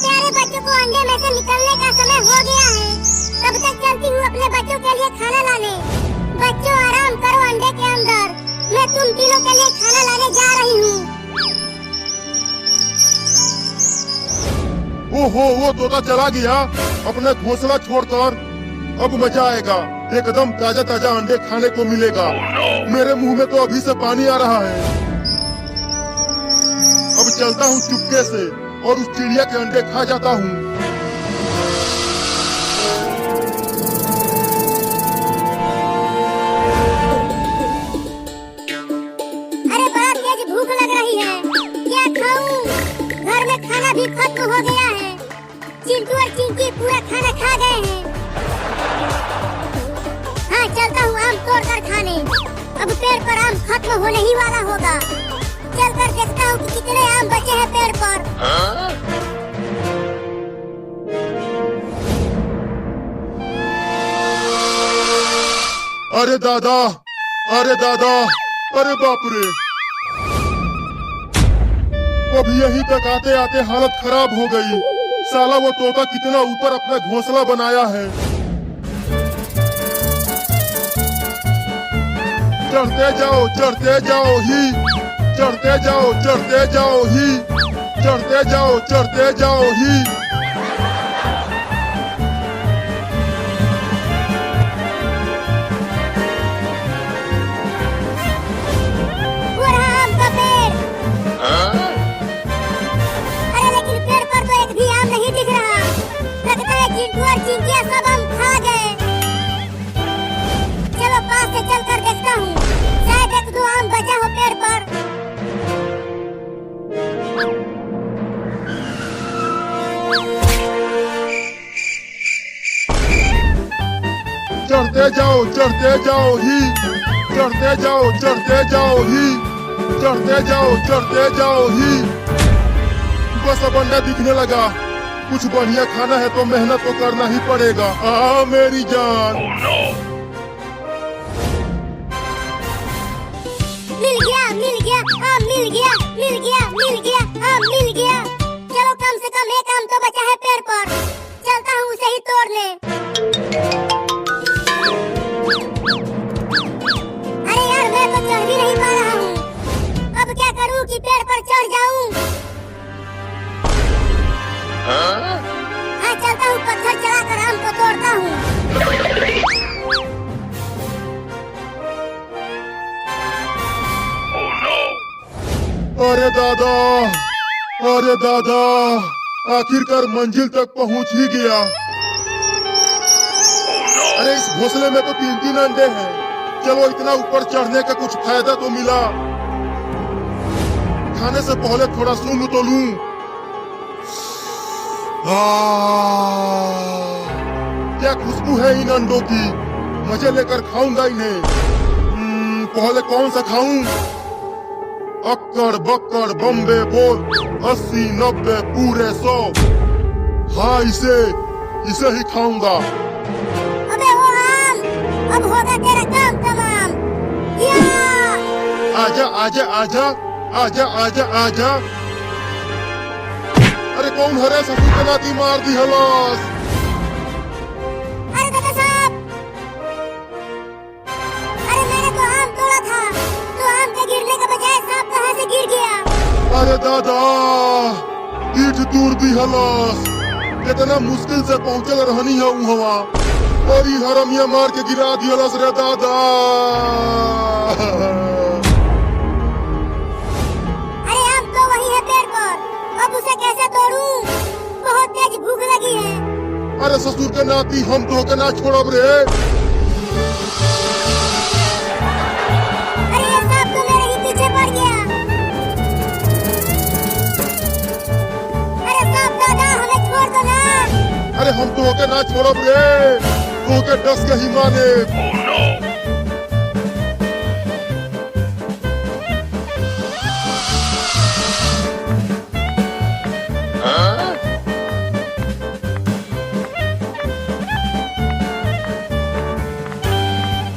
प्यारे बच्चों को अंडे में से निकलने का समय हो गया है। तब तक चलती हूँ अपने बच्चों के लिए खाना लाने। बच्चों आराम करो अंडे के अंदर, मैं तुम तीनों के लिए खाना लाने जा रही हूँ। ओहो, वो तोता चला गया अपना घोंसला छोड़कर। अब मजा आएगा, एकदम ताजा ताजा अंडे खाने को मिलेगा। मेरे मुंह में तो अभी से पानी आ रहा है। अब चलता हूँ चुपके से और उस चिड़िया के अंडे खा जाता हूँ। अरे बड़ा तेज भूख लग रही है, क्या खाऊं? घर में खाना भी खत्म हो गया है। चिंटू और चिंकी पूरा खाना खा गए हैं। हाँ, चलता हूँ आम तोड़ कर खाने। अब पेड़ पर आम खत्म होने ही वाला होगा। चल कर देखता हूँ कि कितने आम बचे हैं पेड़ पर। अरे दादा, अरे दादा, अरे बाप रे। अब यहीं तक आते आते हालत खराब हो गई। साला वो तोता कितना ऊपर अपना घोंसला बनाया है। चढ़ते जाओ, चढ़ते जाओ ही, चढ़ते जाओ, चढ़ते जाओ ही, चढ़ते जाओ, चढ़ते जाओ ही। वो रहा आम का पेड़। अरे लेकिन पेड़ पर तो एक भी आम नहीं दिख रहा। लगता है चिंटू और चिंकिया सब आम खा गए। चलो पास से चल कर देखता हूँ, शायद एक दो आम बचा हो पेड़ पर। चढ़ते जाओ, चढ़ते जाओ ही, चढ़ते जाओ, चढ़ते जाओ ही, चढ़ते जाओ, चढ़ते जाओ ही। बस अब अंडा दिखने लगा। कुछ बढ़िया खाना है तो मेहनत तो करना ही पड़ेगा। मेरी जान। मिल गया, मिल गया, आम मिल गया, मिल गया, मिल गया, आम मिल गया। चलो कम से कम एक आम तो बचा है पेड़ पर। चलता हूँ उसे ही तोड़ने। अरे यार, मैं तो चढ़ भी नहीं पा रहा हूँ। अब क्या करूँ कि पेड़ पर चढ़ जाऊँ? हाँ, चलता हूँ पत्थर चलाकर आम को तोड़ता हूँ। अरे दादा, अरे दादा, आखिरकार मंजिल तक पहुंच ही गया। अरे इस घोंसले में तो 3-3 अंडे हैं। चलो इतना ऊपर चढ़ने का कुछ फायदा तो मिला। खाने से पहले थोड़ा सूंघ तो लूं। क्या खुशबू है इन अंडों की। मजे लेकर खाऊंगा इन्हें। पहले कौन सा खाऊं? अक्कड़ बक्कड़ बम्बे बोल 80, 90 पूरे 100। हाँ, इसे ही खाऊंगा। अबे वो आम, अब होगा तेरा काम तमाम। या! आजा आजा आजा आजा आजा आजा। अरे कौन हरे ससुर के नाती मार दी हलास। अरे दादा साहब, अरे मैंने तो आम तोड़ा था, तो आम के गिरने के बजाय सांप कहाँ से गिर गया? अरे दादा, पीठ तोड़ दी हलास। कितना मुश्किल से पहुंचल रहनी है हवा, और ये हरमिया मार के गिरा दी हलास रे दादा। अरे आम तो वही है पेड़ पर, अब उसे कैसे तोड़ूं? बहुत तेज भूख लगी है। अरे ससुर के नाती, हम तो के ना छोड़ब रे। अरे ये सांप तो मेरे ही पीछे पड़ गया। अरे सांप दादा, हमें छोड़ दो ना। अरे हम तो के ना छोड़ब रे, तो के डस के ही माने।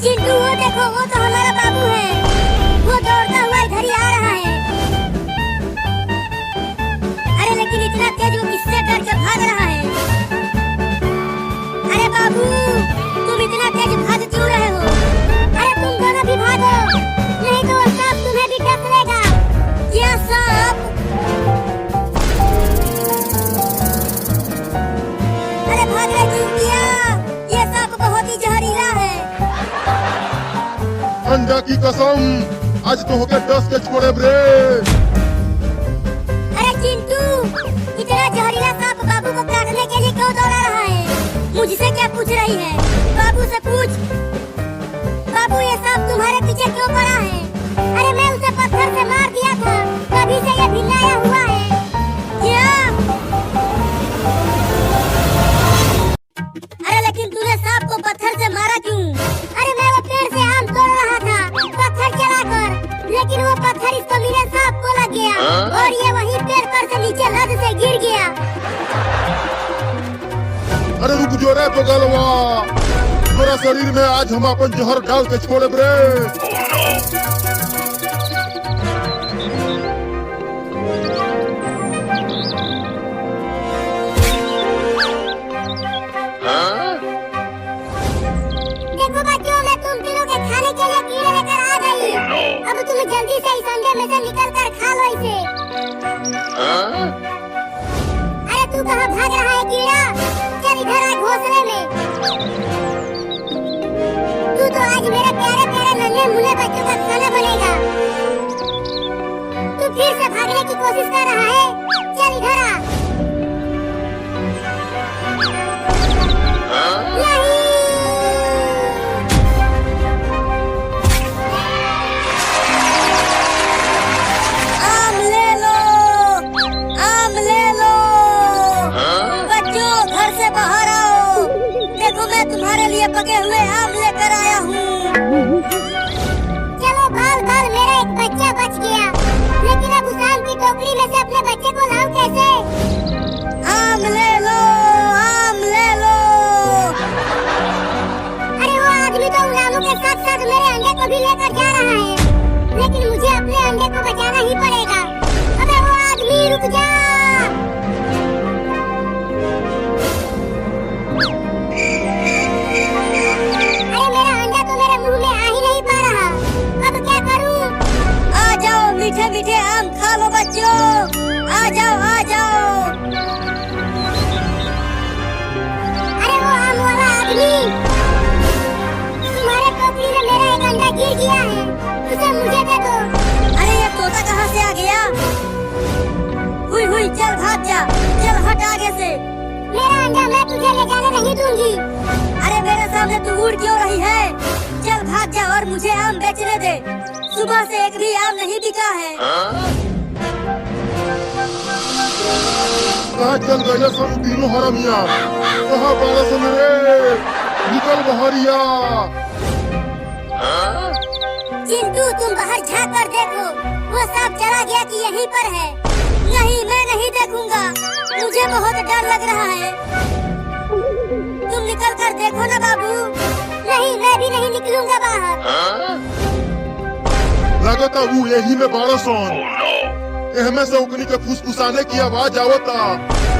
चिंटू, वो देखो, वो तो हमारा बाबू है। वो दौड़ता हुआ इधर ही आ रहा है। अरे लेकिन इतना तेज वो किससे डर के इतना तेज भाग क्यों रहे हो? अरे तुम दोनों भी भागो, नहीं तो वो सांप तुम्हें भी डस लेगा। क्या सांप? अरे भागने क्यों किया? ये सांप बहुत ही जहरीला है। अंडा की कसम, आज तो होके डस के छोड़े ब्रे। अरे चिंटू, इतना जहरीला सांप बाबू को काटने के लिए क्यों दौड़ा रहा है? मुझसे क्या पूछ रही है? बाबू से पूछ। बाबू, ये सांप तुम्हारे पीछे क्यों पड़ा है? अरे मैं उसे पत्थर से मार दिया था, तभी से ये भिंगाया हुआ है। क्या? अरे लेकिन तूने सांप को पत्थर से मारा क्यों? अरे मैं वो पेड़ से आम तोड़ रहा था पत्थर चलाकर, लेकिन वो पत्थर इस कमीने सांप को लग गया और ये वहीं पेड़ पर से नीचे लद से गिर गया। अरे रुक जो रे बगलवा, मेरा शरीर में आज हम अपन जहर डाल के छोड़े ब्रे। देखो बच्चों, मैं तुम तीनों के खाने के लिए कीड़े लेकर आ गई। अब तुम जल्दी से इस अंडे में से निकल कर खा लो इसे। अरे तू कहाँ भाग रहा है कीड़ा? चल इधर आ घोंसले में। तू तो आज मेरे प्यारे प्यारे नन्हे मुन्ने बच्चों का खाना बनेगा। तू फिर से भागने की कोशिश कर रहा है? चल इधर आ। नहीं। आम ले लो, आम ले लो। बच्चों, घर से बाहर आओ। देखो, मैं तुम्हारे लिए पके हुए आम लेकर आया हूँ। चलो बाल बाल, मेरा एक बच्चा बच गया, लेकिन अब उस आम की टोकरी में से अपने बच्चे को लाऊं कैसे? आम ले लो, आम ले लो। अरे वो आदमी तो उन आमों के साथ साथ मेरे अंडे को भी लेकर जा रहा है, लेकिन मुझे अपने अंडे को बचाना ही पड़ेगा। अबे वो आदमी, रुक जा। अरे मेरा अंडा तो मेरे मुंह में आ ही नहीं पा रहा, अब क्या करूं? आ जाओ, मीठे मीठे आम खा लो बच्चों। आ जाओ, आ जाओ। अरे वो आम वाला आदमी, तुम्हारे टोकरी में मेरा एक अंडा गिर गया है, उसे मुझे दे दो। अरे ये तोता कहाँ से आ गया? हुई हुई, चल भाग जा, चल हट आगे से। मेरा अंडा मैं तुझे ले जाने नहीं दूंगी। अरे मेरे सामने तू उड़ क्यों रही है? चल भाग जा और मुझे आम बेचने दे। सुबह से एक भी आम नहीं बिका है। कहाँ चल गए सब तीनों हरामिया? कहाँ बाला से मेरे? निकल बहरिया। चिंटू, तुम बाहर झाँक कर देखो, वो सांप चला गया कि यहीं पर है? नहीं, मैं नहीं देखूंगा, मुझे बहुत डर लग रहा है। तुम निकल कर देखो ना बाबू। नहीं, मैं भी नहीं निकलूंगा बाहर। लगता वो यही में बारसन। एहमे से उकनी के फुसफुसाने की आवाज आवता।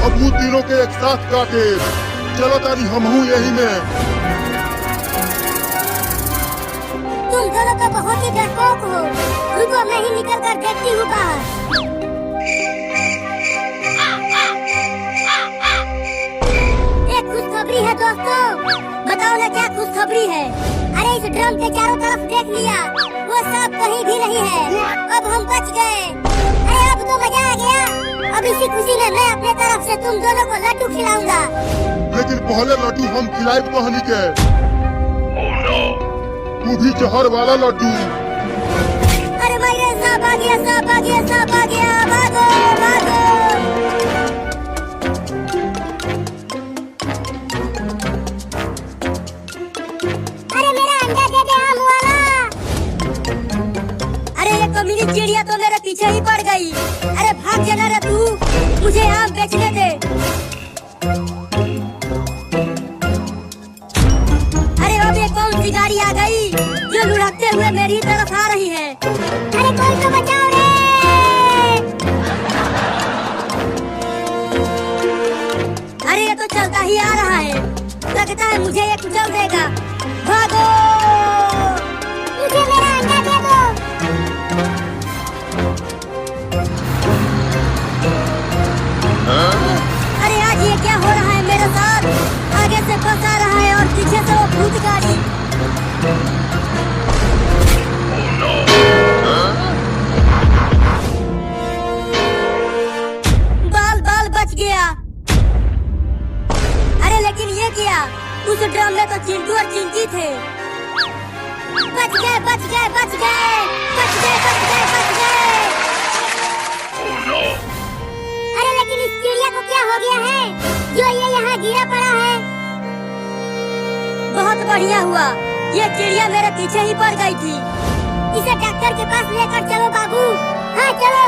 अब वो तीनों के एक साथ काटे। चलो तारी हम हूँ यही में। तुम दोनों तो बहुत ही डरपोक हो। रुको, मैं ही निकल कर देखती हूँ बाहर। एक खुशखबरी है दोस्तों, बताओ ना क्या खुशखबरी है? अरे इस ड्रम के चारों तरफ देख लिया, वो सांप कहीं भी नहीं है। अब हम बच गए। अरे अब तो मजा आ गया। अब इसी खुशी में मैं अपने तरफ से तुम दोनों को लड्डू खिलाऊंगा। लेकिन पहले लड्डू हम खिलाए कहनी के। वो भी जहर वाला लड्डू। अरे मेरे सांप आ गया, सांप आ गया, सांप आ गया, भागो भागो। अरे मेरा अंडा दे दे आम वाला। अरे ये कमीनी चिड़िया तो मेरे पीछे ही पड़ गई। अरे भाग जाना रे तू, मुझे आम बेचने दे। अरे अब ये कौन सी गाड़ी आ गई जो लुढ़कते हुए मेरी तरफ आ रही है? अरे कोई तो बचाओ रे। अरे ये तो चलता ही आ रहा है, लगता है मुझे ये कुचल देगा। भागो, मुझे मेरा अंडा दे दो। अरे आज ये क्या हो रहा है मेरे साथ? आगे से बस आ रहा है और पीछे से वो भूत गाड़ी। बाल बाल बच गया। अरे लेकिन ये क्या? उस ड्रम में तो चिंटू और चिंकी थे। बच गए बच गए बच गए बच गए बच गए बच गए। अरे लेकिन इस चिड़िया को क्या हो गया है जो ये यहाँ गिरा पड़ा है? बहुत बढ़िया हुआ, ये चिड़िया मेरे पीछे ही पड़ गई थी। इसे डॉक्टर के पास लेकर चलो बाबू। हाँ चलो।